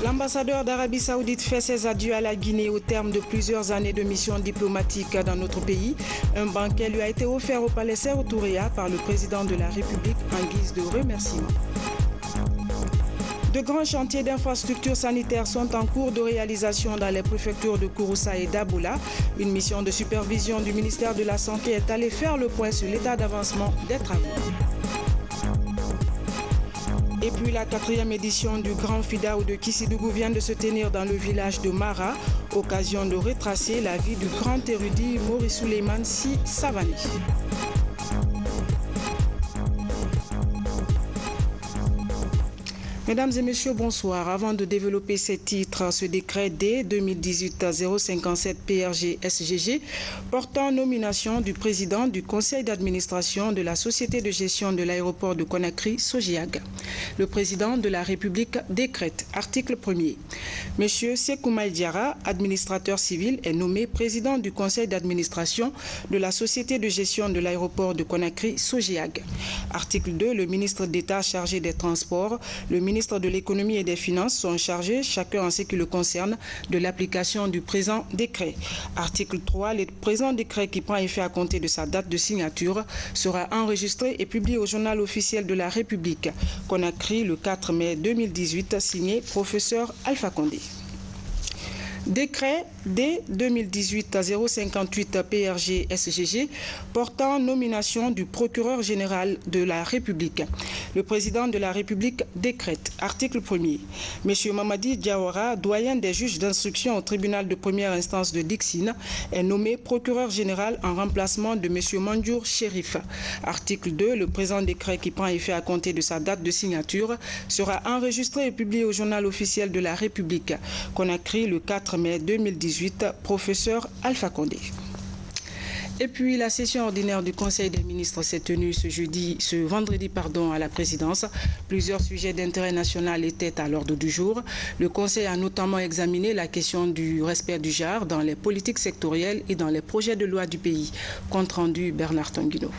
L'ambassadeur d'Arabie Saoudite fait ses adieux à la Guinée au terme de plusieurs années de mission diplomatique dans notre pays. Un banquet lui a été offert au palais Sékou Touréa par le président de la République en guise de remerciement. De grands chantiers d'infrastructures sanitaires sont en cours de réalisation dans les préfectures de Kouroussa et d'Aboula. Une mission de supervision du ministère de la Santé est allée faire le point sur l'état d'avancement des travaux. Et puis la 4e édition du Grand Fidao de Kissidougou vient de se tenir dans le village de Mara, occasion de retracer la vie du grand érudit Maurice Souleymane Sy Savané. Mesdames et messieurs, bonsoir. Avant de développer ces titres, ce décret D 2018-057 PRG-SGG portant nomination du président du conseil d'administration de la société de gestion de l'aéroport de Conakry, Sogiag. Le président de la République décrète, article 1er. Monsieur Sékou Maï Diarra, administrateur civil, est nommé président du conseil d'administration de la société de gestion de l'aéroport de Conakry, Sogiag. Article 2. Le ministre d'État chargé des Transports, le ministre de l'économie et des finances sont chargés, chacun en ce qui le concerne, de l'application du présent décret. Article 3. Le présent décret qui prend effet à compter de sa date de signature sera enregistré et publié au journal officiel de la République. Conakry, le 4 mai 2018, signé professeur Alpha Condé. Décret D 2018-058 PRG-SGG portant nomination du procureur général de la République. Le président de la République décrète, article 1er. Monsieur Mamadi Diawara, doyen des juges d'instruction au tribunal de première instance de Dixine, est nommé procureur général en remplacement de monsieur Mandjour Chérif. Article 2. Le présent décret qui prend effet à compter de sa date de signature sera enregistré et publié au journal officiel de la République. Conakry, le 4 mai 2018, professeur Alpha Condé. Et puis la session ordinaire du Conseil des ministres s'est tenue ce vendredi à la présidence. Plusieurs sujets d'intérêt national étaient à l'ordre du jour. Le Conseil a notamment examiné la question du respect du genre dans les politiques sectorielles et dans les projets de loi du pays. Compte rendu Bernard Tanguino.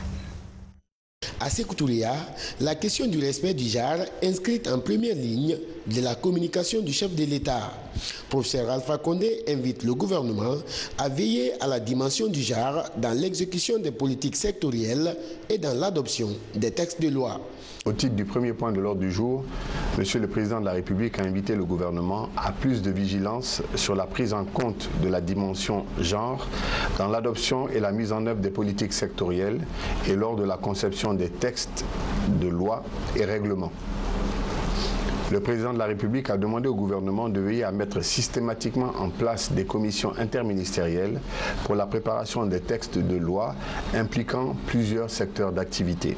À Sékou Touréa, la question du respect du genre inscrite en première ligne de la communication du chef de l'État. Professeur Alpha Condé invite le gouvernement à veiller à la dimension du genre dans l'exécution des politiques sectorielles et dans l'adoption des textes de loi. Au titre du premier point de l'ordre du jour, Monsieur le Président de la République a invité le gouvernement à plus de vigilance sur la prise en compte de la dimension genre dans l'adoption et la mise en œuvre des politiques sectorielles et lors de la conception des textes de loi et règlements. Le président de la République a demandé au gouvernement de veiller à mettre systématiquement en place des commissions interministérielles pour la préparation des textes de loi impliquant plusieurs secteurs d'activité.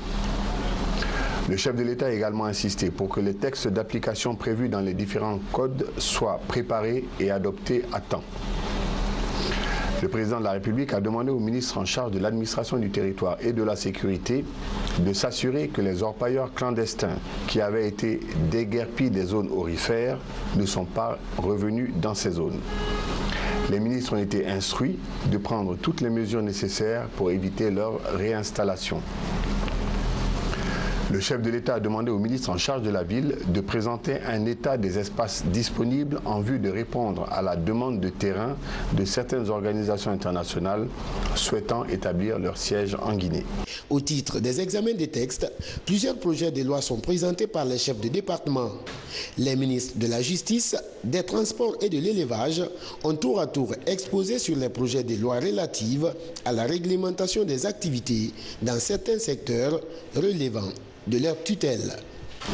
Le chef de l'État a également insisté pour que les textes d'application prévus dans les différents codes soient préparés et adoptés à temps. Le président de la République a demandé au ministre en charge de l'administration du territoire et de la sécurité de s'assurer que les orpailleurs clandestins qui avaient été déguerpis des zones aurifères ne sont pas revenus dans ces zones. Les ministres ont été instruits de prendre toutes les mesures nécessaires pour éviter leur réinstallation. Le chef de l'État a demandé au ministre en charge de la ville de présenter un état des espaces disponibles en vue de répondre à la demande de terrain de certaines organisations internationales souhaitant établir leur siège en Guinée. Au titre des examens des textes, plusieurs projets de loi sont présentés par les chefs de département. Les ministres de la Justice, des Transports et de l'Élevage ont tour à tour exposé sur les projets de loi relatifs à la réglementation des activités dans certains secteurs relevant de leur tutelle.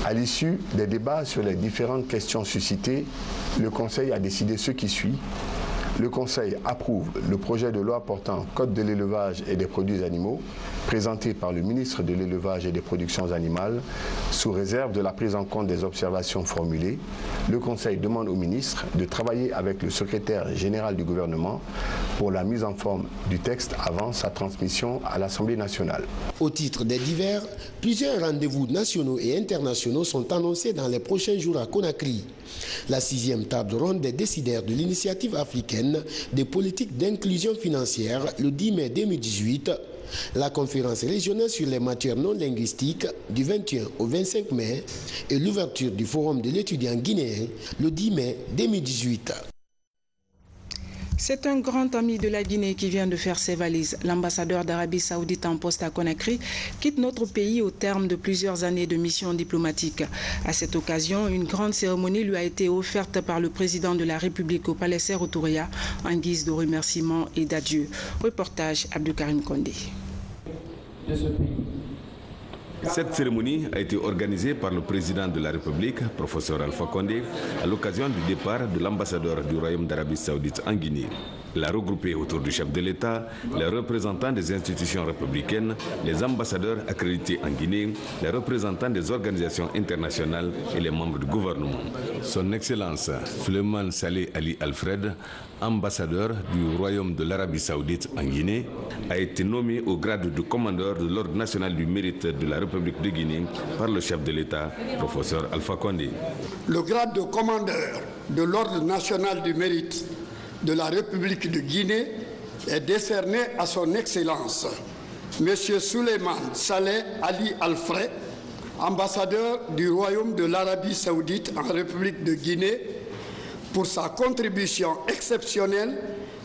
À l'issue des débats sur les différentes questions suscitées, le Conseil a décidé ce qui suit. Le Conseil approuve le projet de loi portant Code de l'élevage et des produits animaux, présenté par le ministre de l'Élevage et des Productions animales, sous réserve de la prise en compte des observations formulées. Le Conseil demande au ministre de travailler avec le secrétaire général du gouvernement pour la mise en forme du texte avant sa transmission à l'Assemblée nationale. Au titre des divers, plusieurs rendez-vous nationaux et internationaux sont annoncés dans les prochains jours à Conakry. La 6e table ronde des décideurs de l'initiative africaine des politiques d'inclusion financière le 10 mai 2018, la conférence régionale sur les matières non linguistiques du 21 au 25 mai et l'ouverture du forum de l'étudiant guinéen le 10 mai 2018. C'est un grand ami de la Guinée qui vient de faire ses valises. L'ambassadeur d'Arabie Saoudite en poste à Conakry quitte notre pays au terme de plusieurs années de mission diplomatique. À cette occasion, une grande cérémonie lui a été offerte par le président de la République au palais Sékou Touré en guise de remerciement et d'adieu. Reportage Abdou Karim Kondé. Cette cérémonie a été organisée par le président de la République, professeur Alpha Condé, à l'occasion du départ de l'ambassadeur du Royaume d'Arabie Saoudite en Guinée. Il a regroupé autour du chef de l'État les représentants des institutions républicaines, les ambassadeurs accrédités en Guinée, les représentants des organisations internationales et les membres du gouvernement. Son Excellence Souleymane Saleh Ali Alfred, ambassadeur du Royaume de l'Arabie Saoudite en Guinée, a été nommé au grade de commandeur de l'Ordre national du mérite de la République de Guinée par le chef de l'État, professeur Alpha Condé. Le grade de commandeur de l'Ordre national du mérite de la République de Guinée est décerné à son Excellence, M. Souleymane Saleh Ali Alfred, ambassadeur du Royaume de l'Arabie Saoudite en République de Guinée, pour sa contribution exceptionnelle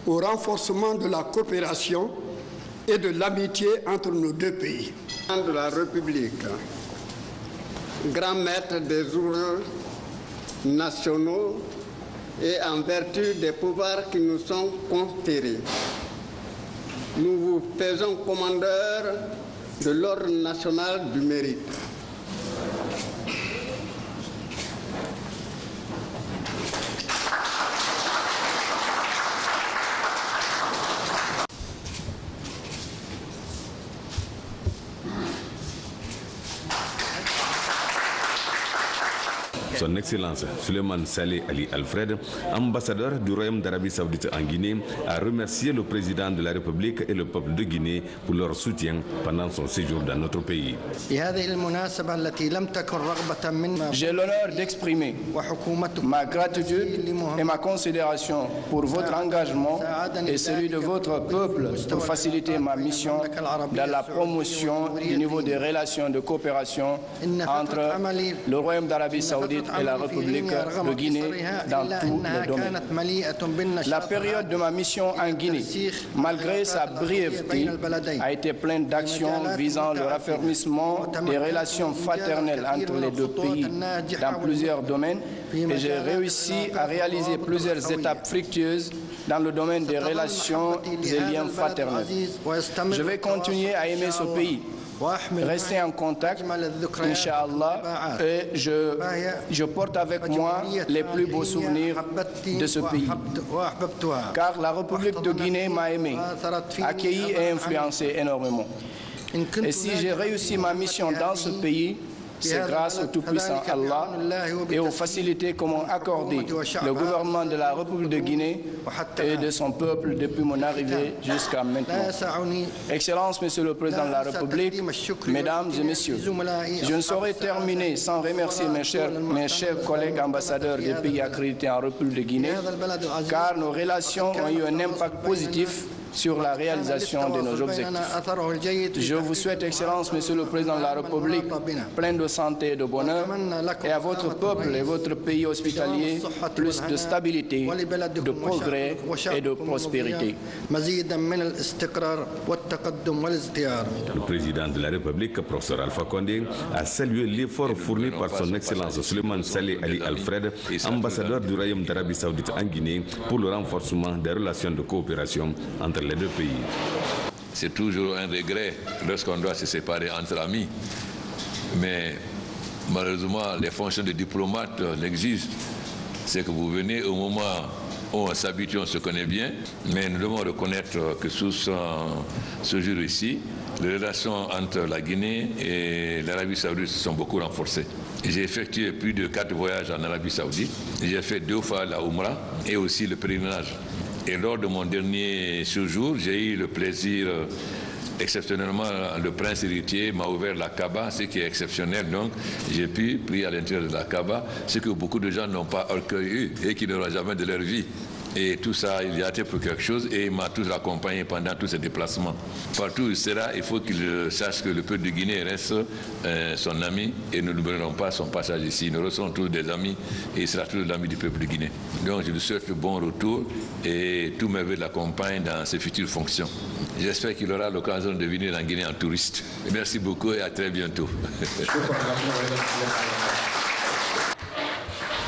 au renforcement de la coopération et de l'amitié entre nos deux pays. De la République, grand maître des ordres nationaux et en vertu des pouvoirs qui nous sont conférés, nous vous faisons commandeur de l'Ordre national du mérite. Son Excellence Souleymane Saleh Ali Alfred, ambassadeur du Royaume d'Arabie Saoudite en Guinée, a remercié le président de la République et le peuple de Guinée pour leur soutien pendant son séjour dans notre pays. J'ai l'honneur d'exprimer ma gratitude et ma considération pour votre engagement et celui de votre peuple pour faciliter ma mission dans la promotion du niveau des relations de coopération entre le Royaume d'Arabie Saoudite et la République de Guinée dans tous les domaines. La période de ma mission en Guinée, malgré sa brièveté, a été pleine d'actions visant le raffermissement des relations fraternelles entre les deux pays dans plusieurs domaines et j'ai réussi à réaliser plusieurs étapes fructueuses dans le domaine des relations et liens fraternels. Je vais continuer à aimer ce pays, rester en contact, Inch'Allah, et je porte avec moi les plus beaux souvenirs de ce pays. Car la République de Guinée m'a aimé, accueilli et influencé énormément. Et si j'ai réussi ma mission dans ce pays, c'est grâce au Tout-Puissant Allah et aux facilités que m'ont accordé le gouvernement de la République de Guinée et de son peuple depuis mon arrivée jusqu'à maintenant. Excellence, Monsieur le Président de la République, Mesdames et Messieurs, je ne saurais terminer sans remercier mes chers collègues ambassadeurs des pays accrédités en République de Guinée, car nos relations ont eu un impact positif sur la réalisation de nos objectifs. Je vous souhaite, Excellence, Monsieur le Président de la République, plein de santé et de bonheur, et à votre peuple et votre pays hospitalier, plus de stabilité, de progrès et de prospérité. Le président de la République, professeur Alpha Condé, a salué l'effort fourni par son Excellence Souleymane Saleh Ali Alfred, ambassadeur du Royaume d'Arabie Saoudite en Guinée, pour le renforcement des relations de coopération entre les deux pays. C'est toujours un regret lorsqu'on doit se séparer entre amis, mais malheureusement les fonctions de diplomate l'exigent. C'est que vous venez au moment On s'habitue, on se connaît bien, mais nous devons reconnaître que sous ce jour ici, les relations entre la Guinée et l'Arabie Saoudite se sont beaucoup renforcées. J'ai effectué plus de 4 voyages en Arabie Saoudite. J'ai fait 2 fois la Oumra et aussi le pèlerinage. Et lors de mon dernier séjour, j'ai eu le plaisir, exceptionnellement, le prince héritier m'a ouvert la Kaaba, ce qui est exceptionnel. Donc, j'ai pu prier à l'intérieur de la Kaaba, ce que beaucoup de gens n'ont pas accueilli et qui n'auront jamais de leur vie. Et tout ça, il y a été pour quelque chose et il m'a toujours accompagné pendant tous ces déplacements. Partout où il sera, il faut qu'il sache que le peuple de Guinée reste son ami et nous n'oublierons pas son passage ici. Nous restons tous des amis et il sera toujours l'ami du peuple de Guinée. Donc je lui souhaite le bon retour et tous mes vœux l'accompagnent dans ses futures fonctions. J'espère qu'il aura l'occasion de venir en Guinée en touriste. Merci beaucoup et à très bientôt.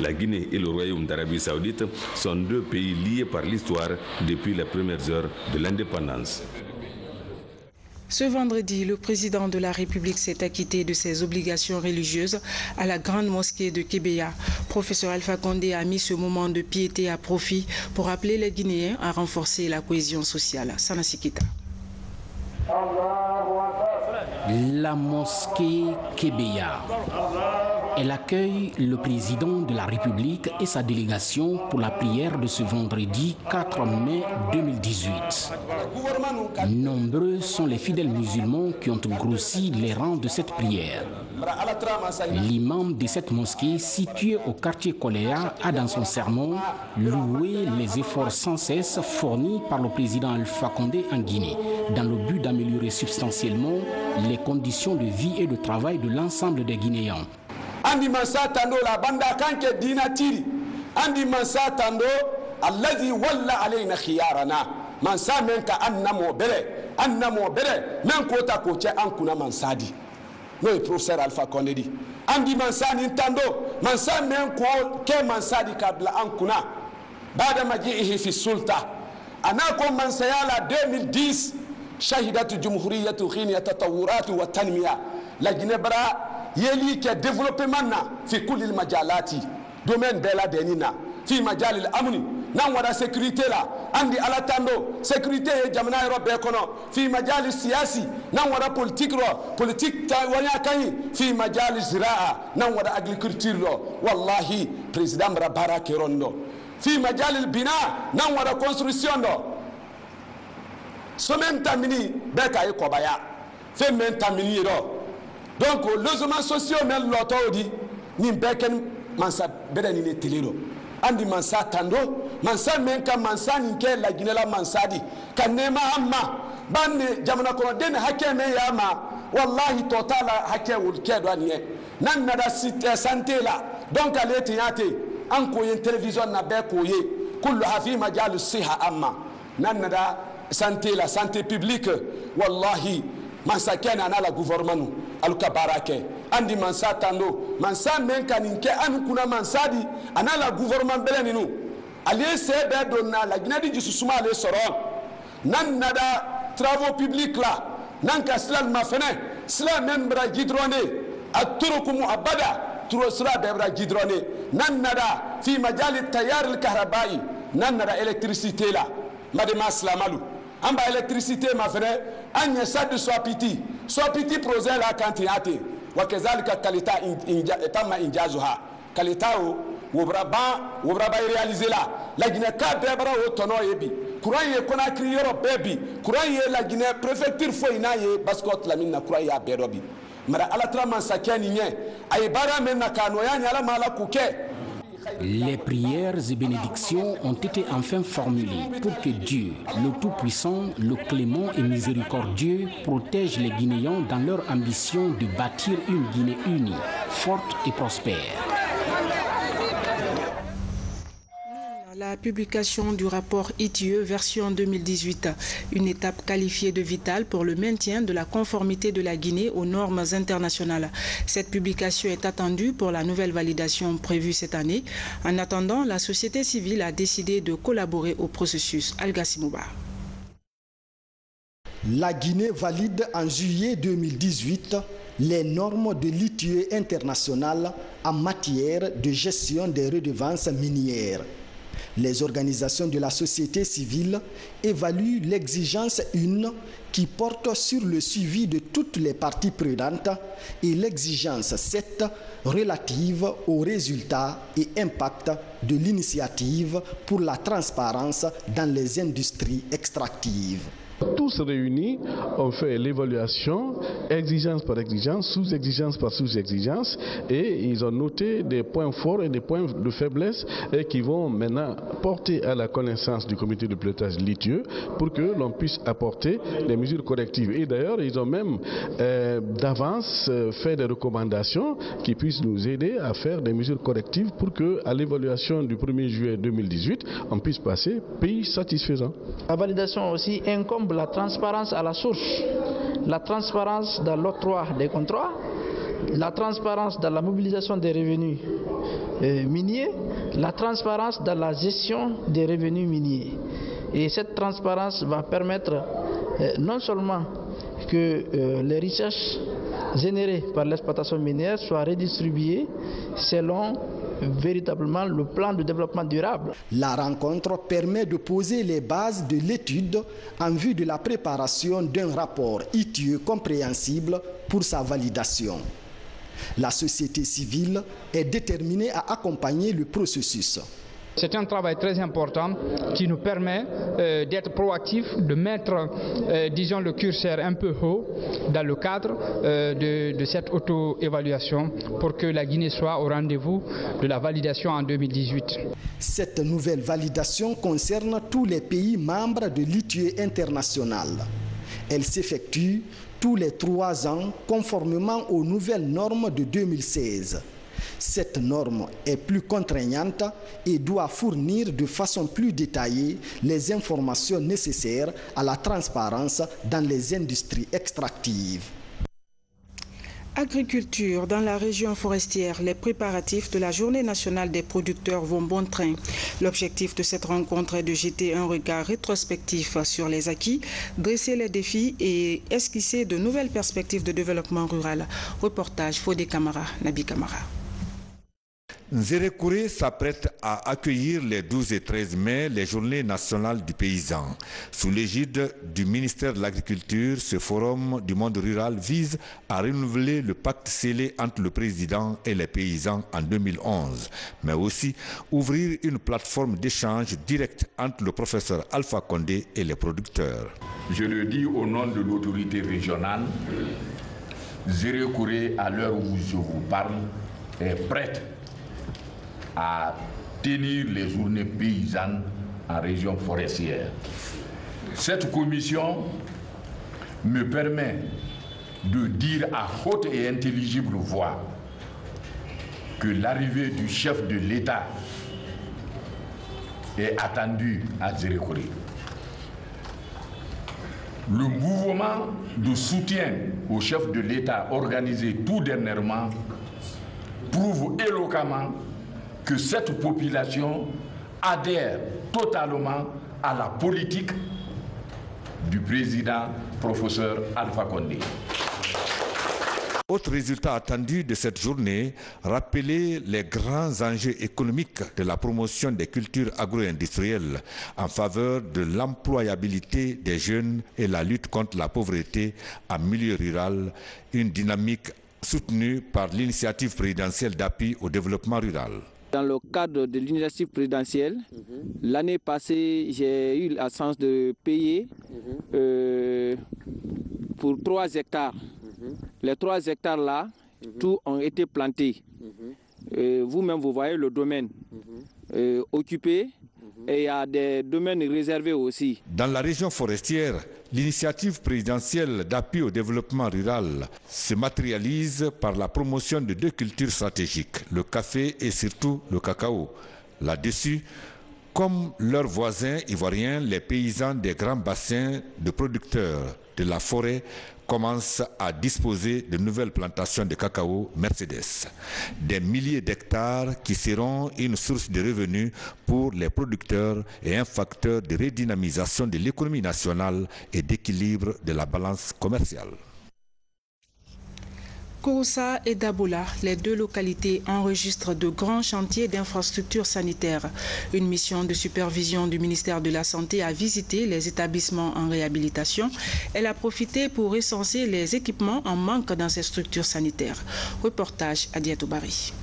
La Guinée et le Royaume d'Arabie Saoudite sont 2 pays liés par l'histoire depuis les premières heures de l'indépendance. Ce vendredi, le président de la République s'est acquitté de ses obligations religieuses à la grande mosquée de Kébeya. Professeur Alpha Condé a mis ce moment de piété à profit pour appeler les Guinéens à renforcer la cohésion sociale. Sana Sikita. La mosquée Kébeya. Elle accueille le président de la République et sa délégation pour la prière de ce vendredi 4 mai 2018. Nombreux sont les fidèles musulmans qui ont grossi les rangs de cette prière. L'imam de cette mosquée, située au quartier Koléa, a dans son sermon loué les efforts sans cesse fournis par le président Alpha Condé en Guinée, dans le but d'améliorer substantiellement les conditions de vie et de travail de l'ensemble des Guinéens. Andi mansa tando la banda kanke dina tiri andi mansa tando alladhi walla alayna khiyarana mansa menka annamo bere men kota ko che an kuna mansadi no professeur Alpha Condé di andi mansa ni tando mansa men ko ke mansadi kabla an kuna bada majihi fi sulta anako mansa yala 2010 shahidat jumhuriyatu khini tatawurat wa tanmiya la Guinée bara yeli ke développement na fi kulli majalati domaine bela denina fi majalil amni nan wada sécurité la andi ala tando sécurité e jamana europe kono fi majalis siyasi nan wada politique ta wanya kany fi majalis ziraa nan wada agriculture lo wallahi président bara kerondo fi majalil bina nan wada construction do so même tamini be kay kobaya fe même tamini ro. Donc, logement social, même l'auto dit, ni beken mansa beda ni telero. Andi mansa tando, mansa menka mansa ni ke la Guinée la mansa di. Kanema amma, banne jamana ko den hake me yama, wallahi total hake wul ke do aniye. Nan nada site santé la. Donc ale tiyate, an ko yen télévision na be ko ye, kullu hafi majalus siha amma. Nan nada santé la santé publique, wallahi mansa kena na la gouvernement aluka barake andi mansa tando mansa menka ninke anu kuna mansadi ana la gouvernement beleninu alié sebe donna la Guinée di susuma ale soron nan nada travaux publics là nan ka slal mafene sla membra gidroné aturukum abada turo sla bebra gidroné nan nada fi majali tayar al kahrabai nan nada électricité là madema slamalu amba électricité mafene anya sadu swapiti projet la kantiate wa kezalika kalita tama injazuha kalita wobraba réaliser la Guinée ka bebra o tono yebi courant ye Conakry Europe bebi courant ye la Guinée préfecture fo ina ye baskot la minna courant ya berobi mara ala trama sakani nye ay bara menna kano ya nyala mala kuke. Les prières et bénédictions ont été enfin formulées pour que Dieu, le Tout-Puissant, le Clément et Miséricordieux, protège les Guinéens dans leur ambition de bâtir une Guinée unie, forte et prospère. La publication du rapport ITIE version 2018, une étape qualifiée de vitale pour le maintien de la conformité de la Guinée aux normes internationales. Cette publication est attendue pour la nouvelle validation prévue cette année. En attendant, la société civile a décidé de collaborer au processus. Al-Gassimouba. La Guinée valide en juillet 2018 les normes de l'ITIE international en matière de gestion des redevances minières. Les organisations de la société civile évaluent l'exigence 1 qui porte sur le suivi de toutes les parties prenantes et l'exigence 7 relative aux résultats et impacts de l'initiative pour la transparence dans les industries extractives. Tous réunis ont fait l'évaluation, exigence par exigence, sous-exigence par sous-exigence, et ils ont noté des points forts et des points de faiblesse et qui vont maintenant porter à la connaissance du comité de pilotage litieux pour que l'on puisse apporter des mesures correctives. Et d'ailleurs, ils ont même d'avance fait des recommandations qui puissent nous aider à faire des mesures correctives pour que, à l'évaluation du 1er juillet 2018, on puisse passer pays satisfaisant. La validation aussi incombe la transparence à la source, la transparence dans l'octroi des contrats, la transparence dans la mobilisation des revenus miniers, la transparence dans la gestion des revenus miniers. Et cette transparence va permettre non seulement que les richesses générées par l'exploitation minière soient redistribuées selon véritablement le plan de développement durable. La rencontre permet de poser les bases de l'étude en vue de la préparation d'un rapport ITIE compréhensible pour sa validation. La société civile est déterminée à accompagner le processus. C'est un travail très important qui nous permet d'être proactif, de mettre, disons, le curseur un peu haut dans le cadre de cette auto-évaluation pour que la Guinée soit au rendez-vous de la validation en 2018. Cette nouvelle validation concerne tous les pays membres de l'ITIE international. Elle s'effectue tous les 3 ans conformément aux nouvelles normes de 2016. Cette norme est plus contraignante et doit fournir de façon plus détaillée les informations nécessaires à la transparence dans les industries extractives. Agriculture. Dans la région forestière, les préparatifs de la Journée nationale des producteurs vont bon train. L'objectif de cette rencontre est de jeter un regard rétrospectif sur les acquis, dresser les défis et esquisser de nouvelles perspectives de développement rural. Reportage Fodé Camara, Nabi Camara. Nzérékouré s'apprête à accueillir les 12 et 13 mai les journées nationales du paysan. Sous l'égide du ministère de l'Agriculture, ce forum du monde rural vise à renouveler le pacte scellé entre le président et les paysans en 2011, mais aussi ouvrir une plateforme d'échange direct entre le professeur Alpha Condé et les producteurs. Je le dis au nom de l'autorité régionale, Nzérékouré, à l'heure où je vous parle, est prête à tenir les journées paysannes en région forestière. Cette commission me permet de dire à haute et intelligible voix que l'arrivée du chef de l'État est attendue à Nzérékouré. Le mouvement de soutien au chef de l'État organisé tout dernièrement prouve éloquemment que cette population adhère totalement à la politique du président professeur Alpha Condé. Autre résultat attendu de cette journée, rappeler les grands enjeux économiques de la promotion des cultures agro-industrielles en faveur de l'employabilité des jeunes et la lutte contre la pauvreté en milieu rural, une dynamique soutenue par l'initiative présidentielle d'appui au développement rural. Dans le cadre de l'initiative présidentielle, l'année passée, j'ai eu la chance de payer pour 3 hectares. Les 3 hectares là, tous ont été plantés. Vous-même, vous voyez le domaine occupé et il y a des domaines réservés aussi. Dans la région forestière, l'initiative présidentielle d'appui au développement rural se matérialise par la promotion de 2 cultures stratégiques, le café et surtout le cacao. Là-dessus, comme leurs voisins ivoiriens, les paysans des grands bassins de producteurs de la forêt commencent à disposer de nouvelles plantations de cacao Mercedes. Des milliers d'hectares qui seront une source de revenus pour les producteurs et un facteur de redynamisation de l'économie nationale et d'équilibre de la balance commerciale. Kouroussa et Dabola, les deux localités enregistrent de grands chantiers d'infrastructures sanitaires. Une mission de supervision du ministère de la Santé a visité les établissements en réhabilitation. Elle a profité pour recenser les équipements en manque dans ces structures sanitaires. Reportage à Diatoubari.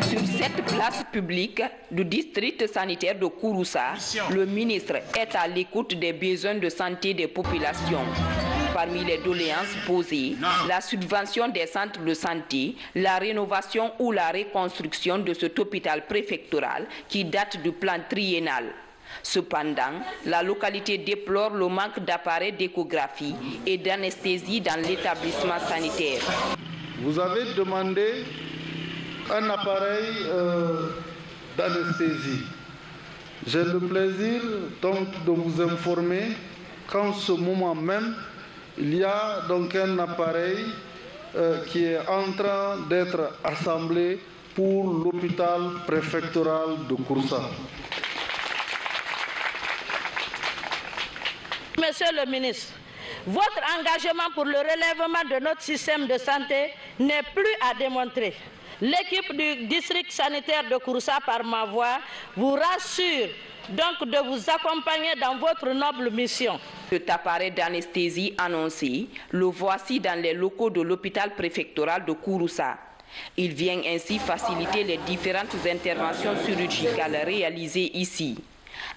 Sur cette place publique du district sanitaire de Kouroussa, le ministre est à l'écoute des besoins de santé des populations. Parmi les doléances posées, la subvention des centres de santé, la rénovation ou la reconstruction de cet hôpital préfectoral qui date du plan triennal. Cependant, la localité déplore le manque d'appareils d'échographie et d'anesthésie dans l'établissement sanitaire. Vous avez demandé un appareil d'anesthésie. J'ai le plaisir donc de vous informer qu'en ce moment même, il y a donc un appareil qui est en train d'être assemblé pour l'hôpital préfectoral de Kouroussa. Monsieur le ministre, votre engagement pour le relèvement de notre système de santé n'est plus à démontrer. L'équipe du district sanitaire de Kouroussa, par ma voix, vous rassure donc de vous accompagner dans votre noble mission. Cet appareil d'anesthésie annoncé, le voici dans les locaux de l'hôpital préfectoral de Kouroussa. Il vient ainsi faciliter les différentes interventions chirurgicales réalisées ici.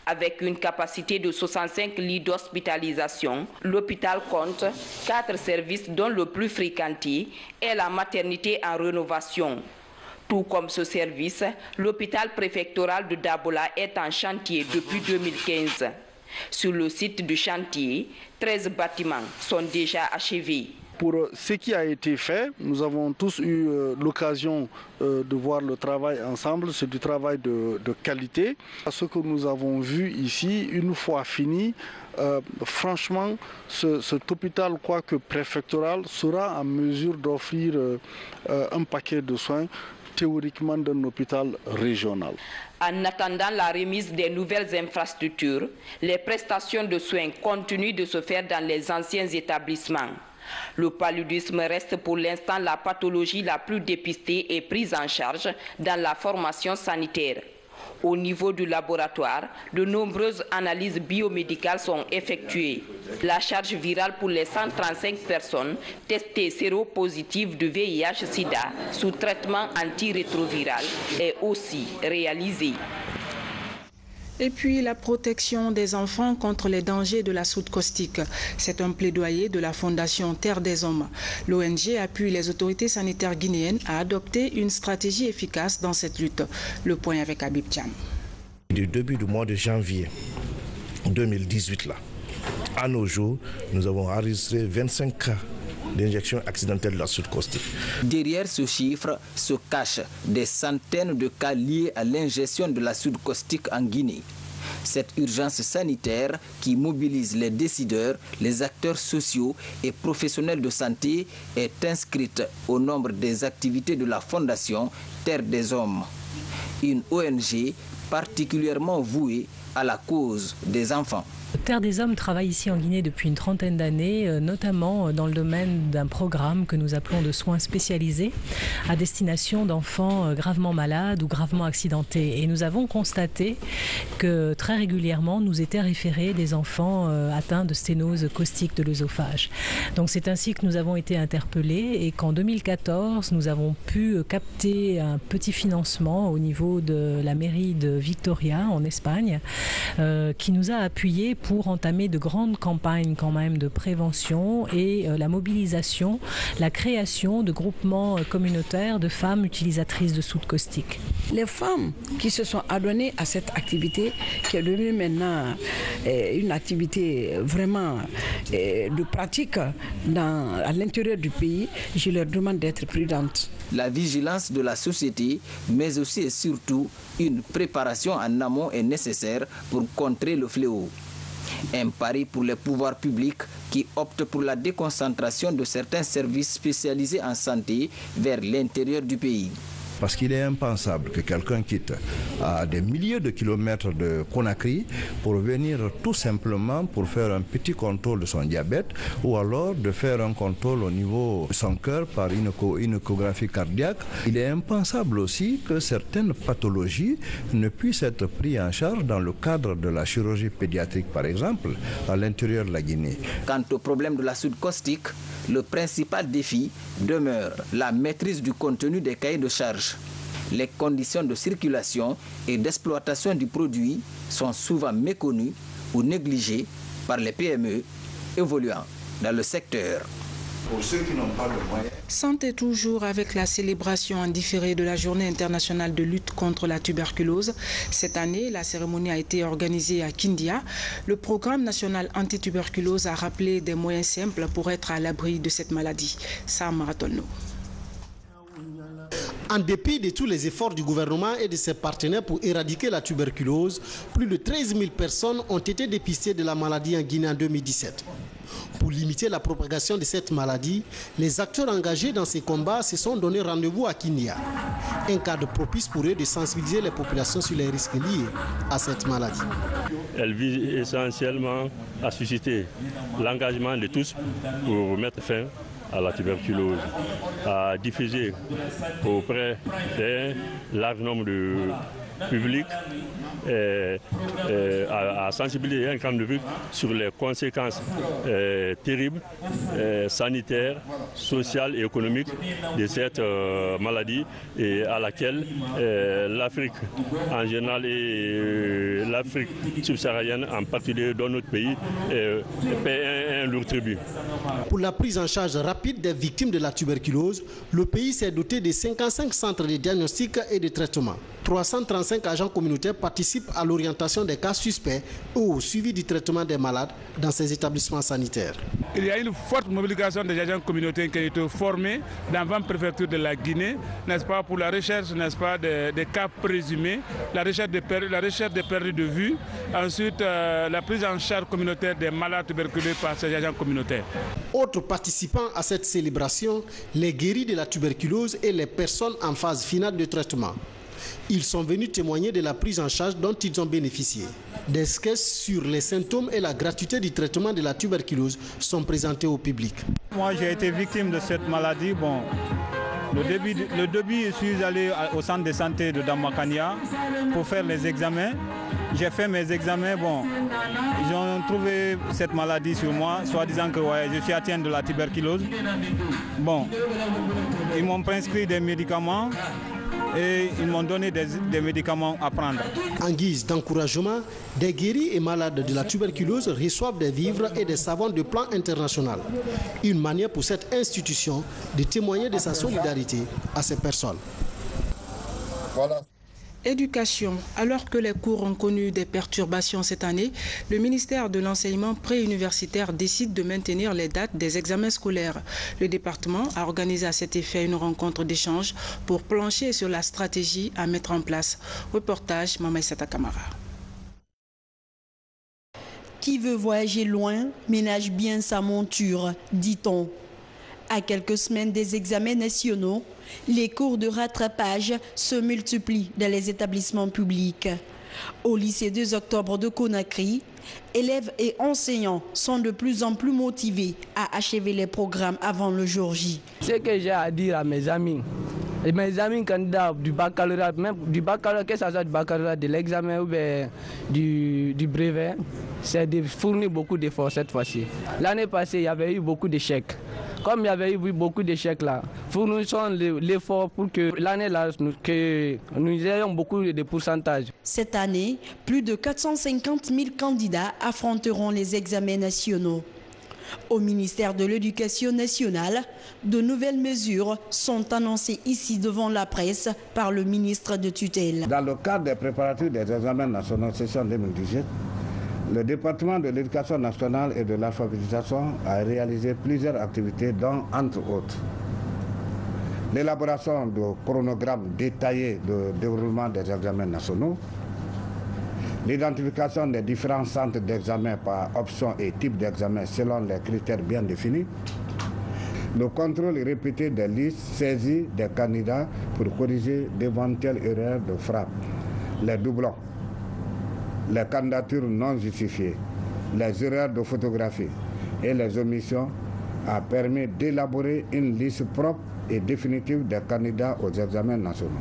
Avec une capacité de 65 lits d'hospitalisation, l'hôpital compte 4 services dont le plus fréquenté est la maternité en rénovation. Tout comme ce service, l'hôpital préfectoral de Dabola est en chantier depuis 2015. Sur le site du chantier, 13 bâtiments sont déjà achevés. Pour ce qui a été fait, nous avons tous eu l'occasion de voir le travail ensemble. C'est du travail de qualité. Ce que nous avons vu ici, une fois fini, franchement, cet hôpital, quoique préfectoral, sera en mesure d'offrir un paquet de soins théoriquement d'un hôpital régional. En attendant la remise des nouvelles infrastructures, les prestations de soins continuent de se faire dans les anciens établissements. Le paludisme reste pour l'instant la pathologie la plus dépistée et prise en charge dans la formation sanitaire. Au niveau du laboratoire, de nombreuses analyses biomédicales sont effectuées. La charge virale pour les 135 personnes testées séropositives de VIH-Sida sous traitement antirétroviral est aussi réalisée. Et puis la protection des enfants contre les dangers de la soude caustique. C'est un plaidoyer de la Fondation Terre des Hommes. L'ONG appuie les autorités sanitaires guinéennes à adopter une stratégie efficace dans cette lutte. Le point avec Habib Thiam. Du début du mois de janvier 2018, à nos jours, nous avons enregistré 25 cas d'injection accidentelle de la soude caustique. Derrière ce chiffre se cachent des centaines de cas liés à l'ingestion de la soude caustique en Guinée. Cette urgence sanitaire qui mobilise les décideurs, les acteurs sociaux et professionnels de santé est inscrite au nombre des activités de la Fondation Terre des Hommes, une ONG particulièrement vouée à la cause des enfants. Terre des Hommes travaille ici en Guinée depuis une trentaine d'années, notamment dans le domaine d'un programme que nous appelons de soins spécialisés à destination d'enfants gravement malades ou gravement accidentés. Et nous avons constaté que très régulièrement nous étaient référés des enfants atteints de sténose caustique de l'œsophage. Donc c'est ainsi que nous avons été interpellés et qu'en 2014 nous avons pu capter un petit financement au niveau de la mairie de Victoria en Espagne qui nous a appuyés pour entamer de grandes campagnes quand même de prévention et la mobilisation, la création de groupements communautaires de femmes utilisatrices de soude caustique. Les femmes qui se sont adonnées à cette activité, qui est devenue maintenant une activité vraiment de pratique à l'intérieur du pays, je leur demande d'être prudentes. La vigilance de la société, mais aussi et surtout une préparation en amont est nécessaire pour contrer le fléau. Un pari pour les pouvoirs publics qui optent pour la déconcentration de certains services spécialisés en santé vers l'intérieur du pays. Parce qu'il est impensable que quelqu'un quitte à des milliers de kilomètres de Conakry pour venir tout simplement pour faire un petit contrôle de son diabète ou alors de faire un contrôle au niveau de son cœur par une échographie cardiaque. Il est impensable aussi que certaines pathologies ne puissent être prises en charge dans le cadre de la chirurgie pédiatrique, par exemple, à l'intérieur de la Guinée. Quant au problème de la soude caustique, le principal défi demeure la maîtrise du contenu des cahiers de charges. Les conditions de circulation et d'exploitation du produit sont souvent méconnues ou négligées par les PME évoluant dans le secteur. Pour ceux qui n'ont pas de moyens. Santé toujours avec la célébration en différé de la Journée internationale de lutte contre la tuberculose. Cette année, la cérémonie a été organisée à Kindia. Le programme national antituberculose a rappelé des moyens simples pour être à l'abri de cette maladie. Sam Maratonno. En dépit de tous les efforts du gouvernement et de ses partenaires pour éradiquer la tuberculose, plus de 13 000 personnes ont été dépistées de la maladie en Guinée en 2017. Pour limiter la propagation de cette maladie, les acteurs engagés dans ces combats se sont donné rendez-vous à Kindia. Un cadre propice pour eux de sensibiliser les populations sur les risques liés à cette maladie. Elle vise essentiellement à susciter l'engagement de tous pour mettre fin à la tuberculose, à diffuser auprès d'un large nombre de publics, à sensibiliser un grand public sur les conséquences terribles, sanitaires, sociales et économiques de cette maladie et à laquelle l'Afrique en général et l'Afrique subsaharienne en particulier dans notre pays paie un lourd tribut. Pour la prise en charge rapide des victimes de la tuberculose, le pays s'est doté de 55 centres de diagnostic et de traitement. 335 agents communautaires participent à l'orientation des cas suspects ou au suivi du traitement des malades dans ces établissements sanitaires. Il y a une forte mobilisation des agents communautaires qui ont été formés dans 20 préfectures de la Guinée, n'est-ce pas, pour la recherche, n'est-ce pas, des cas présumés, la recherche des perdus de vue, ensuite la prise en charge communautaire des malades tuberculeux par ces agents communautaires. Autres participants à cette célébration, les guéris de la tuberculose et les personnes en phase finale de traitement. Ils sont venus témoigner de la prise en charge dont ils ont bénéficié. Des sketchs sur les symptômes et la gratuité du traitement de la tuberculose sont présentés au public. Moi, j'ai été victime de cette maladie. Bon, le début, je suis allé au centre de santé de Damakania pour faire les examens. J'ai fait mes examens, bon, ils ont trouvé cette maladie sur moi, soi-disant que ouais, je suis atteint de la tuberculose. Bon, ils m'ont prescrit des médicaments et ils m'ont donné des médicaments à prendre. En guise d'encouragement, des guéris et malades de la tuberculose reçoivent des vivres et des savons de plan international. Une manière pour cette institution de témoigner de sa solidarité à ces personnes. Voilà. Éducation. Alors que les cours ont connu des perturbations cette année, le ministère de l'enseignement préuniversitaire décide de maintenir les dates des examens scolaires. Le département a organisé à cet effet une rencontre d'échange pour plancher sur la stratégie à mettre en place. Reportage Mamaïsata Kamara. Qui veut voyager loin ménage bien sa monture, dit-on. À quelques semaines des examens nationaux, les cours de rattrapage se multiplient dans les établissements publics. Au lycée 2 octobre de Conakry, élèves et enseignants sont de plus en plus motivés à achever les programmes avant le jour J. Ce que j'ai à dire à mes amis candidats du baccalauréat, même du baccalauréat, que ce soit du baccalauréat, de l'examen ou du brevet, c'est de fournir beaucoup d'efforts cette fois-ci. L'année passée, il y avait eu beaucoup d'échecs. Comme il y avait eu beaucoup d'échecs là, fournissons l'effort pour que l'année là, que nous ayons beaucoup de pourcentages. Cette année, plus de 450 000 candidats affronteront les examens nationaux. Au ministère de l'Éducation nationale, de nouvelles mesures sont annoncées ici devant la presse par le ministre de tutelle. Dans le cadre des préparatifs des examens nationaux session 2018, le département de l'Éducation nationale et de l'alphabétisation a réalisé plusieurs activités dont, entre autres, l'élaboration de chronogrammes détaillés de déroulement des examens nationaux, l'identification des différents centres d'examen par option et type d'examen selon les critères bien définis, le contrôle répété des listes saisies des candidats pour corriger d'éventuelles erreurs de frappe, les doublons, les candidatures non justifiées, les erreurs de photographie et les omissions a permis d'élaborer une liste propre et définitive des candidats aux examens nationaux.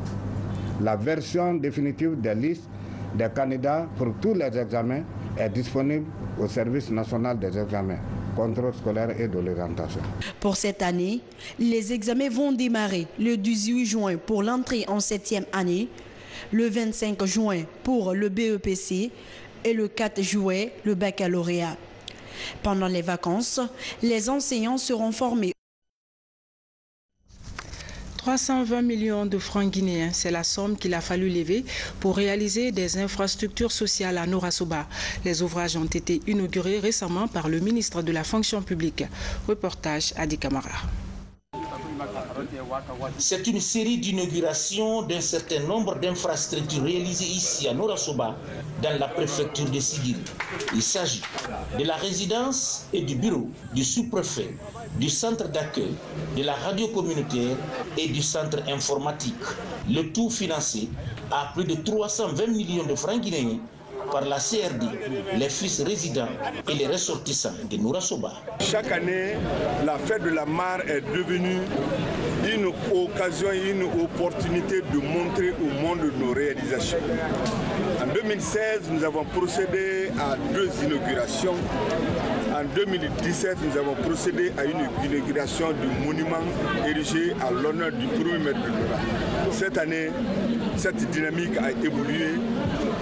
La version définitive des listes des candidats pour tous les examens est disponible au Service national des examens, contrôle scolaire et de l'orientation. Pour cette année, les examens vont démarrer le 18 juin pour l'entrée en 7e année, le 25 juin pour le BEPC et le 4 juillet le baccalauréat. Pendant les vacances, les enseignants seront formés. 320 millions de francs guinéens, c'est la somme qu'il a fallu lever pour réaliser des infrastructures sociales à Norasoba. Les ouvrages ont été inaugurés récemment par le ministre de la Fonction publique. Reportage Adi Kamara. C'est une série d'inaugurations d'un certain nombre d'infrastructures réalisées ici à Norasoba, dans la préfecture de Sigiri. Il s'agit de la résidence et du bureau du sous-préfet, du centre d'accueil, de la radio communautaire et du centre informatique. Le tout financé à plus de 320 millions de francs guinéens par la CRD, les fils résidents et les ressortissants de Norasoba. Chaque année, la fête de la mare est devenue une occasion, une opportunité de montrer au monde nos réalisations. En 2016, nous avons procédé à 2 inaugurations. En 2017, nous avons procédé à une inauguration du monument érigé à l'honneur du premier maître de Nora. Cette année, cette dynamique a évolué.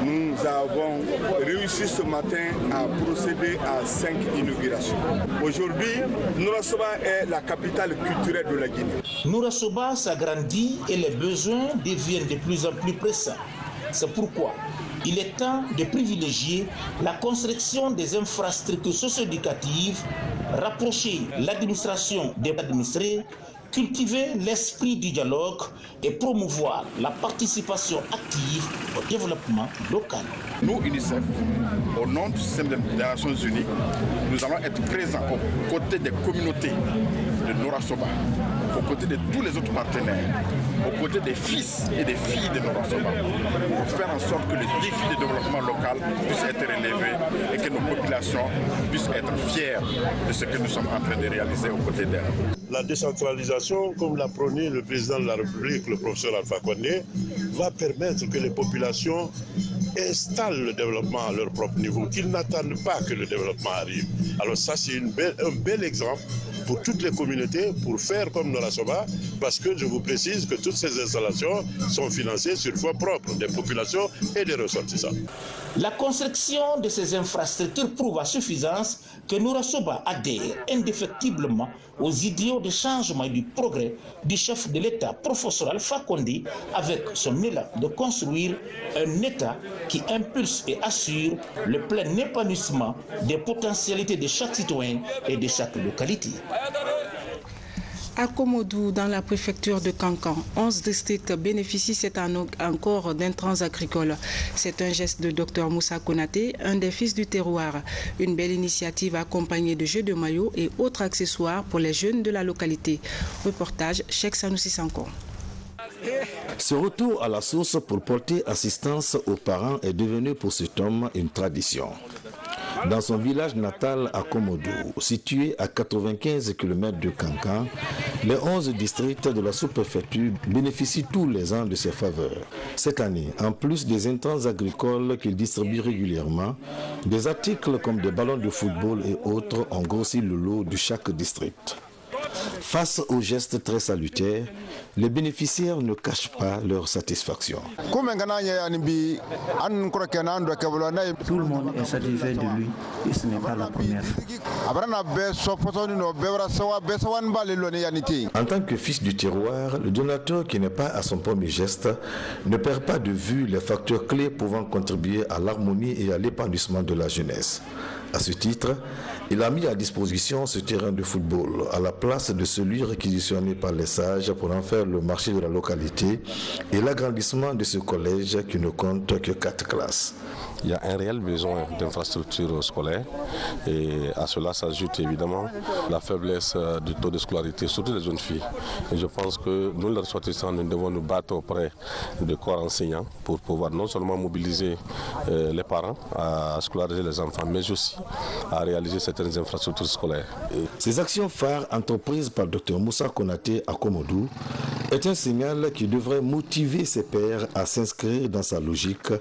Nous avons réussi ce matin à procéder à 5 inaugurations. Aujourd'hui, Norasoba est la capitale culturelle de la Guinée. Norasoba s'agrandit et les besoins deviennent de plus en plus pressants. C'est pourquoi il est temps de privilégier la construction des infrastructures socio-éducatives, rapprocher l'administration des administrés, cultiver l'esprit du dialogue et promouvoir la participation active au développement local. Nous, UNICEF, au nom du système des Nations Unies, nous allons être présents aux côtés des communautés de Norasoba, aux côtés de tous les autres partenaires, aux côtés des fils et des filles de Norasoba, pour faire en sorte que le défi de développement local puisse être relevé et que nos populations puissent être fières de ce que nous sommes en train de réaliser aux côtés d'elles. La décentralisation, comme l'a prôné le président de la République, le professeur Alpha Condé, va permettre que les populations installent le développement à leur propre niveau, qu'ils n'attendent pas que le développement arrive. Alors ça, c'est un bel exemple pour toutes les communautés, pour faire comme Norasoba, parce que je vous précise que toutes ces installations sont financées sur fonds propres des populations et des ressortissants. La construction de ces infrastructures prouve à suffisance que Norasoba adhère indéfectiblement aux idéaux de changement et du progrès du chef de l'État, professeur Alpha Condé, avec son élan de construire un État qui impulse et assure le plein épanouissement des potentialités de chaque citoyen et de chaque localité. À Komodou, dans la préfecture de Kankan, 11 districts bénéficient cette année encore d'intrants agricoles. C'est un geste de Dr Moussa Konaté, un des fils du terroir. Une belle initiative accompagnée de jeux de maillots et autres accessoires pour les jeunes de la localité. Reportage Cheikh Sanoussi Sanko. Ce retour à la source pour porter assistance aux parents est devenu pour cet homme une tradition. Dans son village natal à Komodou, situé à 95 km de Kankan, les 11 districts de la sous-préfecture bénéficient tous les ans de ces faveurs. Cette année, en plus des intrants agricoles qu'il distribue régulièrement, des articles comme des ballons de football et autres ont grossi le lot de chaque district. Face aux gestes très salutaires, les bénéficiaires ne cachent pas leur satisfaction. Tout le monde est satisfait de lui et ce n'est pas la première fois. En tant que fils du terroir, le donateur qui n'est pas à son premier geste ne perd pas de vue les facteurs clés pouvant contribuer à l'harmonie et à l'épanouissement de la jeunesse. À ce titre, Il a mis à disposition ce terrain de football à la place de celui réquisitionné par les sages pour en faire le marché de la localité et l'agrandissement de ce collège qui ne compte que 4 classes. Il y a un réel besoin d'infrastructures scolaires et à cela s'ajoute évidemment la faiblesse du taux de scolarité, surtout les jeunes filles. Et je pense que nous, les ressortissants, nous devons nous battre auprès des corps enseignants pour pouvoir non seulement mobiliser les parents à scolariser les enfants, mais aussi à réaliser certaines infrastructures scolaires. Ces actions phares entreprises par le Dr Moussa Konaté à Komodou est un signal qui devrait motiver ses pairs à s'inscrire dans sa logique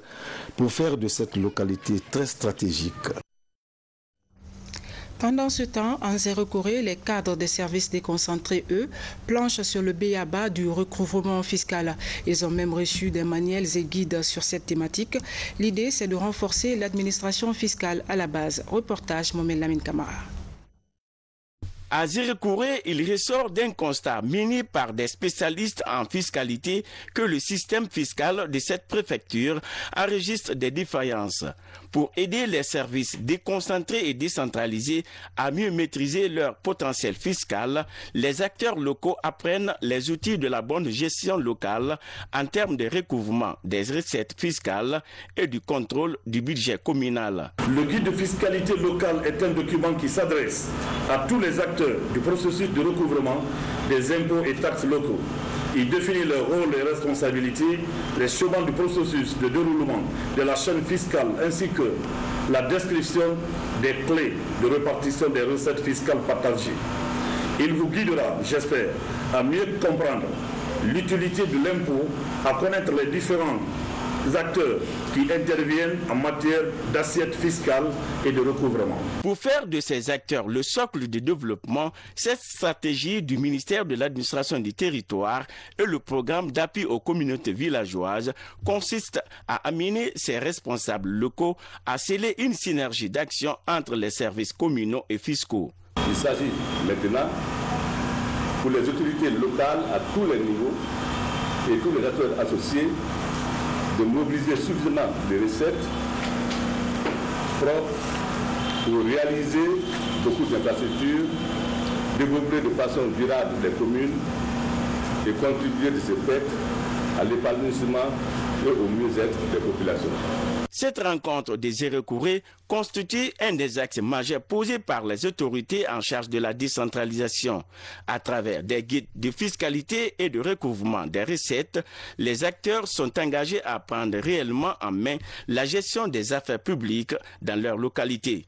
pour faire de cette localité très stratégique. Pendant ce temps, en Zéro-Corée, les cadres des services déconcentrés, eux, planchent sur le b.a.-ba du recouvrement fiscal. Ils ont même reçu des manuels et guides sur cette thématique. L'idée, c'est de renforcer l'administration fiscale à la base. Reportage Mohamed Lamine Camara. À Zéro-Corée, il ressort d'un constat mené par des spécialistes en fiscalité que le système fiscal de cette préfecture enregistre des défaillances. Pour aider les services déconcentrés et décentralisés à mieux maîtriser leur potentiel fiscal, les acteurs locaux apprennent les outils de la bonne gestion locale en termes de recouvrement des recettes fiscales et du contrôle du budget communal. Le guide de fiscalité locale est un document qui s'adresse à tous les acteurs du processus de recouvrement des impôts et taxes locaux. Il définit leur rôle et responsabilités, les chemins du processus de déroulement de la chaîne fiscale ainsi que la description des clés de répartition des recettes fiscales partagées. Il vous guidera, j'espère, à mieux comprendre l'utilité de l'impôt, à connaître les différents acteurs qui interviennent en matière d'assiette fiscale et de recouvrement. Pour faire de ces acteurs le socle de développement, cette stratégie du ministère de l'administration du territoire et le programme d'appui aux communautés villageoises consiste à amener ces responsables locaux à sceller une synergie d'action entre les services communaux et fiscaux. Il s'agit maintenant pour les autorités locales à tous les niveaux et tous les acteurs associés de mobiliser suffisamment de recettes propres pour réaliser beaucoup d'infrastructures, développer de façon durable les communes et contribuer de ce fait à l'épanouissement et au mieux-être des populations. Cette rencontre des Zéro-Corée constitue un des axes majeurs posés par les autorités en charge de la décentralisation. À travers des guides de fiscalité et de recouvrement des recettes, les acteurs sont engagés à prendre réellement en main la gestion des affaires publiques dans leur localité.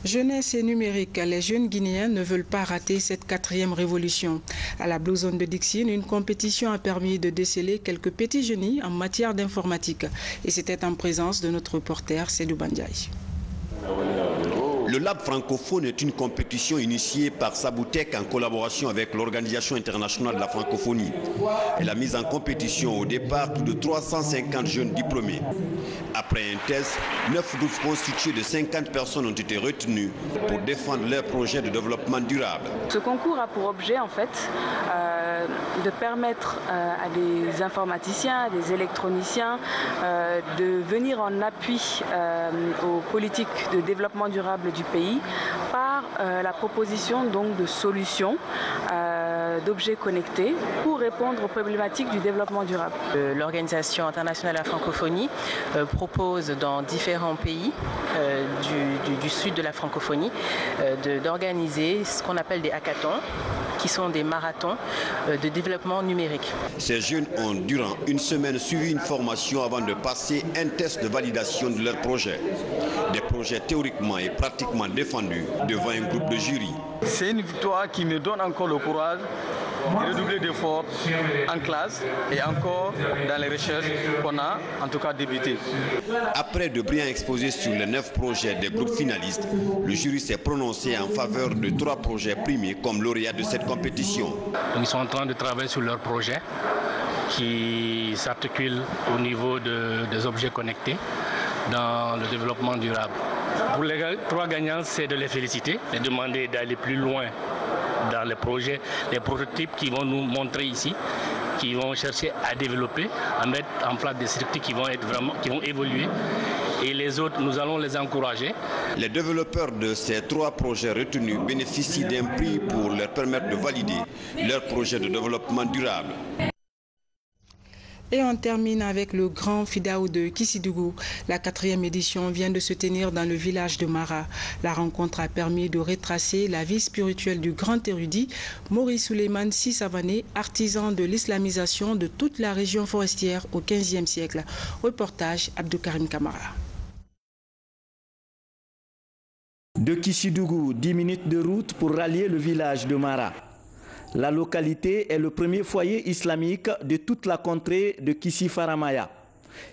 Jeunesse et numérique, les jeunes Guinéens ne veulent pas rater cette 4e révolution. À la Blue Zone de Dixine, une compétition a permis de déceler quelques petits génies en matière d'informatique. Et c'était en présence de notre reporter Sédou Bandiaï. Le Lab francophone est une compétition initiée par Saboutek en collaboration avec l'Organisation internationale de la francophonie. Elle a mis en compétition au départ plus de 350 jeunes diplômés. Après un test, 9 groupes constitués de 50 personnes ont été retenus pour défendre leur projet de développement durable. Ce concours a pour objet en fait de permettre à des informaticiens, à des électroniciens de venir en appui aux politiques de développement durable du pays par la proposition donc de solutions, d'objets connectés pour répondre aux problématiques du développement durable. L'Organisation internationale de la francophonie propose dans différents pays du sud de la francophonie d'organiser ce qu'on appelle des hackathons, qui sont des marathons de développement numérique. Ces jeunes ont, durant une semaine, suivi une formation avant de passer un test de validation de leur projet. Des projets théoriquement et pratiquement défendus devant un groupe de jury. C'est une victoire qui me donne encore le courage de redoubler d'efforts en classe et encore dans les recherches qu'on a en tout cas débutées. Après de brillants exposés sur les 9 projets des groupes finalistes, le jury s'est prononcé en faveur de 3 projets primés comme lauréats de cette compétition. Donc, ils sont en train de travailler sur leurs projets qui s'articulent au niveau des objets connectés dans le développement durable. Pour les 3 gagnants, c'est de les féliciter et demander d'aller plus loin dans les projets, les prototypes qui vont nous montrer ici, qui vont chercher à développer, à mettre en place des structures qui vont évoluer et les autres, nous allons les encourager. Les développeurs de ces 3 projets retenus bénéficient d'un prix pour leur permettre de valider leur projet de développement durable. Et on termine avec le Grand Fidao de Kissidougou. La 4e édition vient de se tenir dans le village de Mara. La rencontre a permis de retracer la vie spirituelle du grand érudit Maurice Souleymane Sy Savané, artisan de l'islamisation de toute la région forestière au XVe siècle. Reportage Abdou Karim Kamara. De Kissidougou, 10 minutes de route pour rallier le village de Mara. La localité est le premier foyer islamique de toute la contrée de Kissi-Faramaya.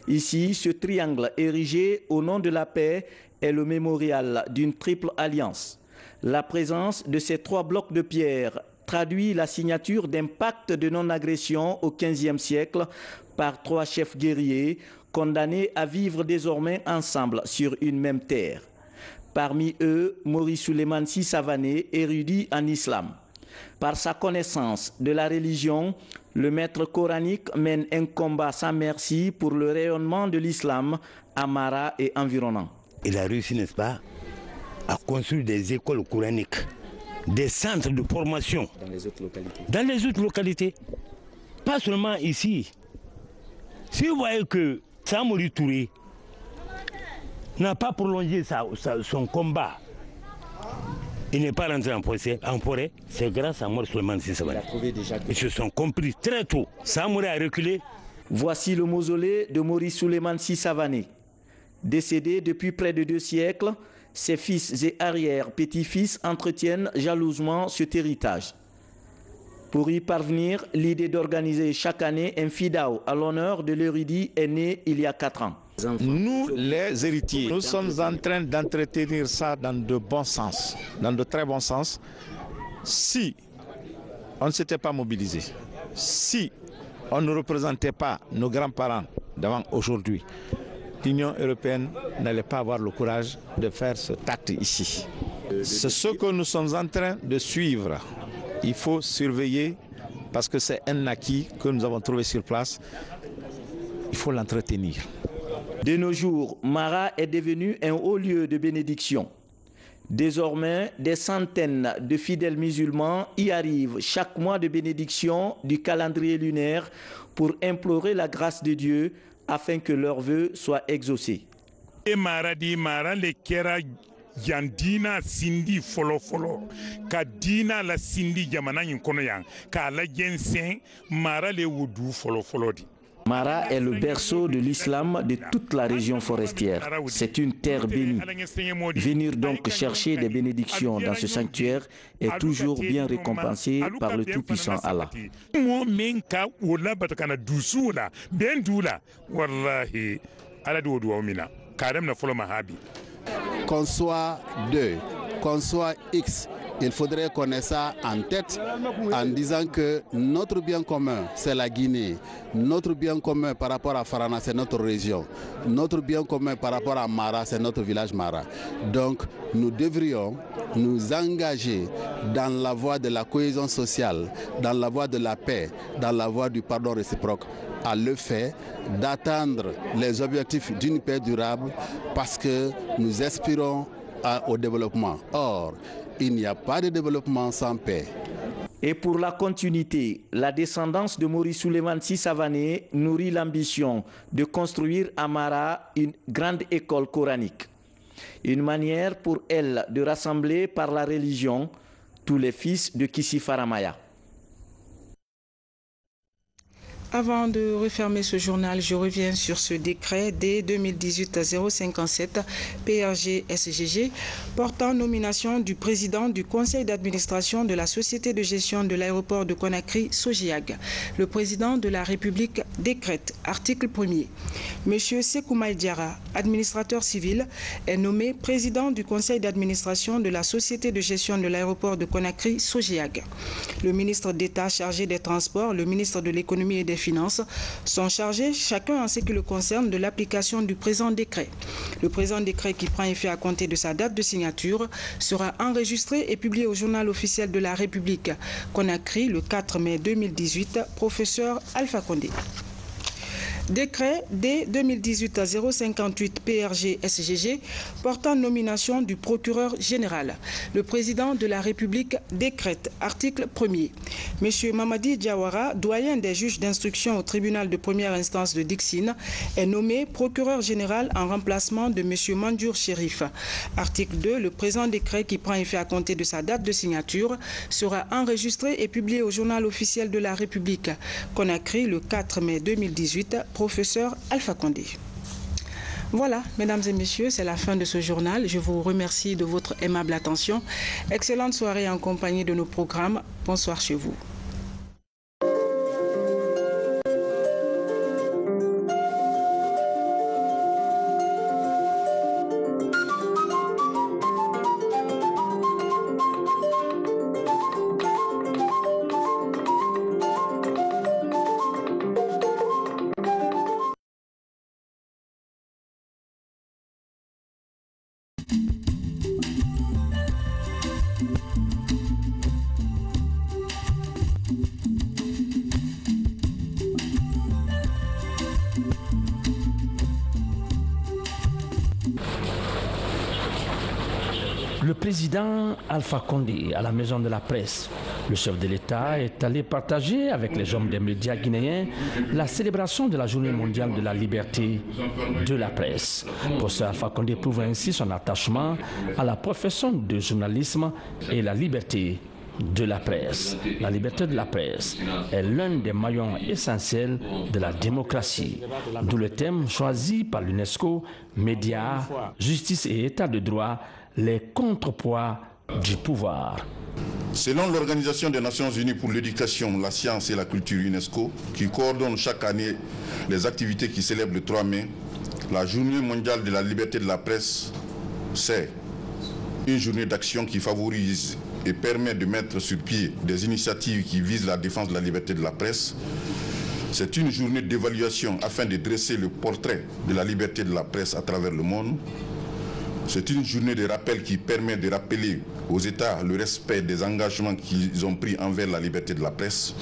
Ici, ce triangle érigé au nom de la paix est le mémorial d'une triple alliance. La présence de ces 3 blocs de pierre traduit la signature d'un pacte de non-agression au XVe siècle par 3 chefs guerriers condamnés à vivre désormais ensemble sur une même terre. Parmi eux, Maurice Souleymane Sy Savané, érudit en islam. Par sa connaissance de la religion, le maître coranique mène un combat sans merci pour le rayonnement de l'islam à Mara et environnant. Il a réussi, n'est-ce pas, à construire des écoles coraniques, des centres de formation. Dans les autres localités. Dans les autres localités. Pas seulement ici. Si vous voyez que Samori Touré n'a pas prolongé son combat, il n'est pas rentré en forêt, c'est grâce à Maurice Souleymane Sy Savané. Ils se sont compris très tôt. Samori a reculé. Voici le mausolée de Maurice Souleymane Sy Savané. Décédé depuis près de 2 siècles, ses fils et arrière-petits-fils entretiennent jalousement cet héritage. Pour y parvenir, l'idée d'organiser chaque année un fidao à l'honneur de l'érudit est née il y a 4 ans. Nous, les héritiers, nous sommes en train d'entretenir ça dans de bons sens, dans de très bons sens. Si on ne s'était pas mobilisé, si on ne représentait pas nos grands-parents d'avant aujourd'hui, l'Union européenne n'allait pas avoir le courage de faire cet acte ici. C'est ce que nous sommes en train de suivre. Il faut surveiller parce que c'est un acquis que nous avons trouvé sur place. Il faut l'entretenir. De nos jours, Mara est devenu un haut lieu de bénédiction. Désormais, des centaines de fidèles musulmans y arrivent chaque mois de bénédiction du calendrier lunaire pour implorer la grâce de Dieu afin que leurs vœux soient exaucés. Yandina sindi folo ka dina la sindi jamana yin kono yan ka la jensen mara le wudu folo di. Mara est le berceau de l'islam de toute la région forestière. C'est une terre bénie. Venir donc chercher des bénédictions dans ce sanctuaire est toujours bien récompensé par le Tout-Puissant Allah. Qu'on soit 2, qu'on soit X, il faudrait qu'on ait ça en tête en disant que notre bien commun, c'est la Guinée. Notre bien commun par rapport à Farana, c'est notre région. Notre bien commun par rapport à Mara, c'est notre village Mara. Donc, nous devrions nous engager dans la voie de la cohésion sociale, dans la voie de la paix, dans la voie du pardon réciproque, à le fait d'atteindre les objectifs d'une paix durable parce que nous aspirons au développement. Or, il n'y a pas de développement sans paix. Et pour la continuité, la descendance de Maurice Souleymane Sy Savané nourrit l'ambition de construire à Mara une grande école coranique. Une manière pour elle de rassembler par la religion tous les fils de Kissi-Faramaya. Avant de refermer ce journal, je reviens sur ce décret D 2018-057 PRG-SGG portant nomination du président du conseil d'administration de la société de gestion de l'aéroport de Conakry, Sogiag. Le président de la République décrète, article 1er. Monsieur Sékou Diarra, administrateur civil, est nommé président du conseil d'administration de la société de gestion de l'aéroport de Conakry, Sogiag. Le ministre d'État chargé des Transports, le ministre de l'Économie et des Finances sont chargés, chacun en ce qui le concerne, de l'application du présent décret. Le présent décret, qui prend effet à compter de sa date de signature, sera enregistré et publié au journal officiel de la République. Conakry, le 4 mai 2018, professeur Alpha Condé. Décret D 2018-058 PRG-SGG portant nomination du procureur général. Le président de la République décrète, article 1er. M. Mamadi Diawara, doyen des juges d'instruction au tribunal de première instance de Dixine, est nommé procureur général en remplacement de M. Mandiour Chérif. Article 2. Le présent décret qui prend effet à compter de sa date de signature sera enregistré et publié au journal officiel de la République. Conakry, le 4 mai 2018, professeur Alpha Condé. Voilà, mesdames et messieurs, c'est la fin de ce journal. Je vous remercie de votre aimable attention. Excellente soirée en compagnie de nos programmes. Bonsoir chez vous. Le président Alpha Condé à la maison de la presse. Le chef de l'État est allé partager avec les hommes des médias guinéens la célébration de la journée mondiale de la liberté de la presse. Professeur Alpha Condé prouve ainsi son attachement à la profession de journalisme et la liberté de la presse. La liberté de la presse est l'un des maillons essentiels de la démocratie, d'où le thème choisi par l'UNESCO, médias, justice et état de droit, les contrepoids du pouvoir. Selon l'Organisation des Nations Unies pour l'éducation, la science et la culture UNESCO, qui coordonne chaque année les activités qui célèbrent le 3 mai, la journée mondiale de la liberté de la presse, c'est une journée d'action qui favorise et permet de mettre sur pied des initiatives qui visent la défense de la liberté de la presse. C'est une journée d'évaluation afin de dresser le portrait de la liberté de la presse à travers le monde. C'est une journée de rappel qui permet de rappeler aux États le respect des engagements qu'ils ont pris envers la liberté de la presse.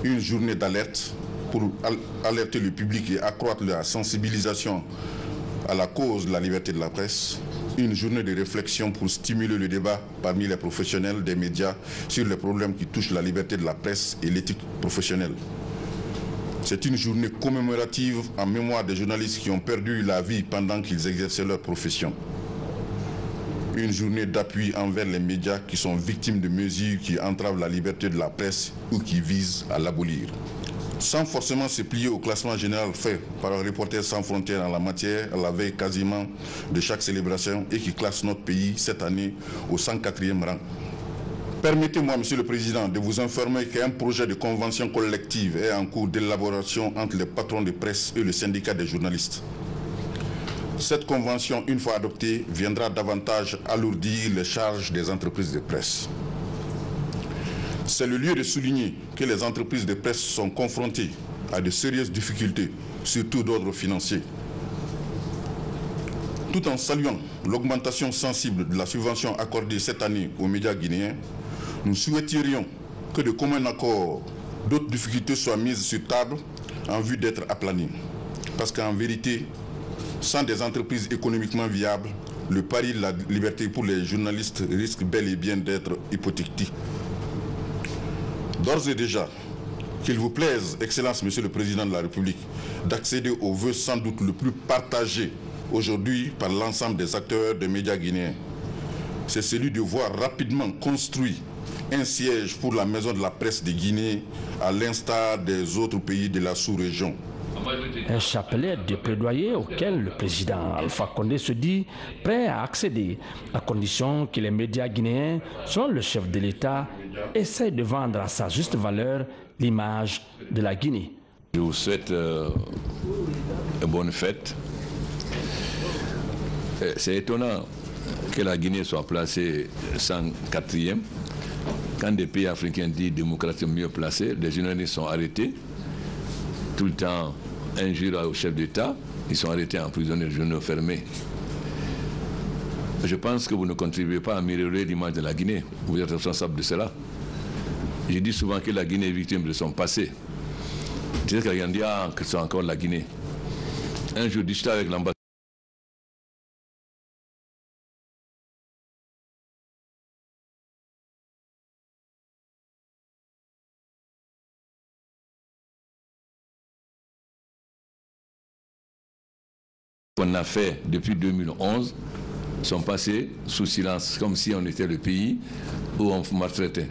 Une journée d'alerte pour alerter le public et accroître la sensibilisation à la cause de la liberté de la presse. Une journée de réflexion pour stimuler le débat parmi les professionnels des médias sur les problèmes qui touchent la liberté de la presse et l'éthique professionnelle. C'est une journée commémorative en mémoire des journalistes qui ont perdu la vie pendant qu'ils exerçaient leur profession. Une journée d'appui envers les médias qui sont victimes de mesures qui entravent la liberté de la presse ou qui visent à l'abolir. Sans forcément se plier au classement général fait par Reporters sans frontières en la matière, à la veille quasiment de chaque célébration et qui classe notre pays cette année au 104e rang. Permettez-moi, Monsieur le Président, de vous informer qu'un projet de convention collective est en cours d'élaboration entre les patrons de presse et le syndicat des journalistes. Cette convention, une fois adoptée, viendra davantage alourdir les charges des entreprises de presse. C'est le lieu de souligner que les entreprises de presse sont confrontées à de sérieuses difficultés, surtout d'ordre financier. Tout en saluant l'augmentation sensible de la subvention accordée cette année aux médias guinéens, nous souhaiterions que de commun accord, d'autres difficultés soient mises sur table en vue d'être aplanies. Parce qu'en vérité, sans des entreprises économiquement viables, le pari de la liberté pour les journalistes risque bel et bien d'être hypothétique. D'ores et déjà, qu'il vous plaise, Excellence, Monsieur le Président de la République, d'accéder au vœu sans doute le plus partagé aujourd'hui par l'ensemble des acteurs des médias guinéens. C'est celui de voir rapidement construit un siège pour la maison de la presse de Guinée, à l'instar des autres pays de la sous-région. Un chapelet de plaidoyer auquel le président Alpha Condé se dit prêt à accéder, à condition que les médias guinéens, selon le chef de l'État, essayent de vendre à sa juste valeur l'image de la Guinée. Je vous souhaite une bonne fête. C'est étonnant que la Guinée soit placée 104e. Quand des pays africains disent démocratie mieux placée, les journalistes sont arrêtés. Tout le temps, injure au chef d'État, ils sont arrêtés, emprisonnés, les journaux fermés. Je pense que vous ne contribuez pas à améliorer l'image de la Guinée. Vous êtes responsable de cela. Je dis souvent que la Guinée est victime de son passé. C'est qu'il y a que c'est encore la Guinée. Un jour, j'étais avec l'ambassadeur. Qu'on a fait depuis 2011 sont passés sous silence, comme si on était le pays où on maltraitait.